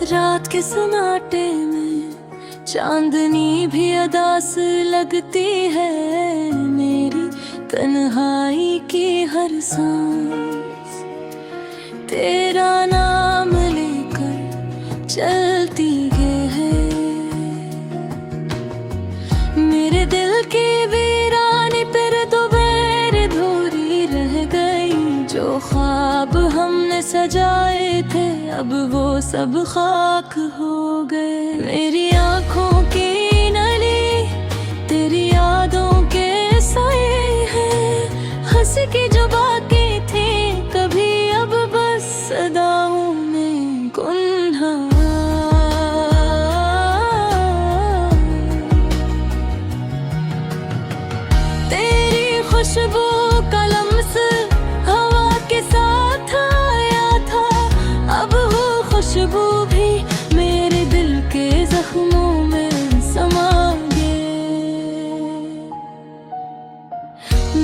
रात के सन्नाटे में चांदनी भी अदास लगती है। मेरी तन्हाई की हर सांस तेरा नाम लेकर चलती है। मेरे दिल की वीरानी पर दोबारा अधूरी रह गई। जो ख्वाब हमने सजाए थे अब वो सब खाक हो गए। मेरी आँखों की नली तेरी यादों के साए हैं। हंस की जो बाकी थी कभी अब बस सदाओं में गुनहा। तेरी खुशबू का लम्स हवा के साथ आया था। अब वो खुशबू भी मेरे दिल के जख्मों में समा गए।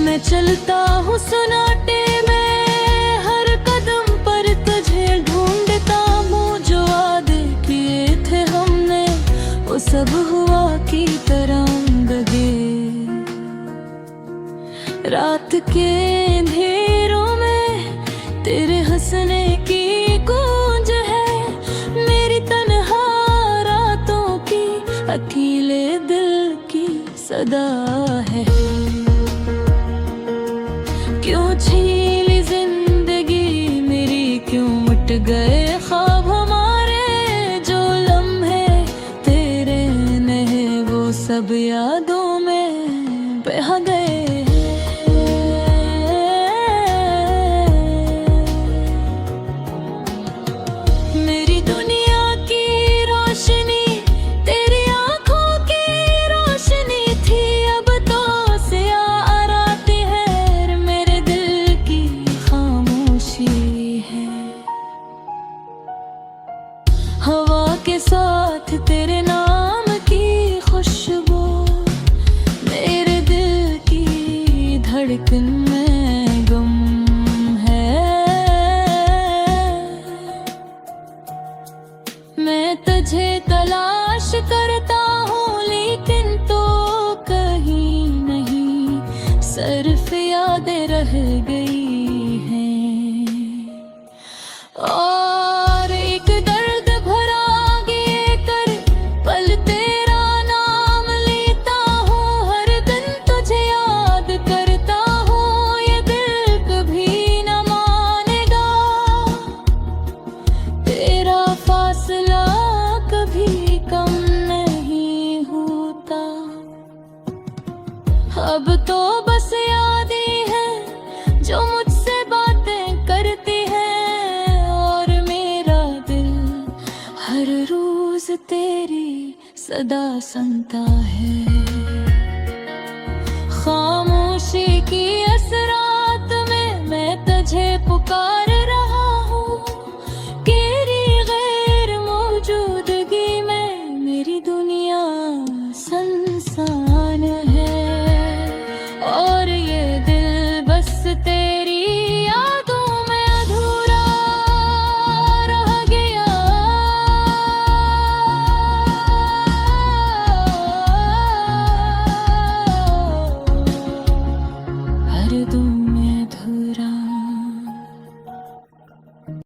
मैं चलता हूँ सन्नाटे में हर कदम पर तुझे ढूंढता हूँ। जो वादे किए थे हमने वो सब हुआ की तरह दगे। रात के अंधेरों में तेरे हंसने की गूंज है। मेरी तन्हा रातों की अकेले दिल की सदा है। क्यों छीनी जिंदगी मेरी, क्यों मिट गए ख्वाब हमारे। जो लम्हे तेरे नहीं वो सब यादों में बह गए। मेरी दुनिया की रोशनी तेरी आंखों की रोशनी थी। अब तो सिया आराती है मेरे दिल की खामोशी है। हवा के साथ तेरे नाम की खुशबू मेरे दिल की धड़कन में गम है। मैं तुझे तलाश करता हूँ लेकिन तो कहीं नहीं सिर्फ यादें रह गई हैं। और एक दर्द भरा आगे कर पल तेरा नाम लेता हूँ। हर दिन तुझे याद करता हूँ ये दिल कभी न मानेगा। तेरा फासला कभी कम नहीं होता। अब तो बस याद ही है जो मुझसे बातें करती है। और मेरा दिल हर रोज तेरी सदा सुनता है। खामोशी की इस रात में मैं तुझे पुकार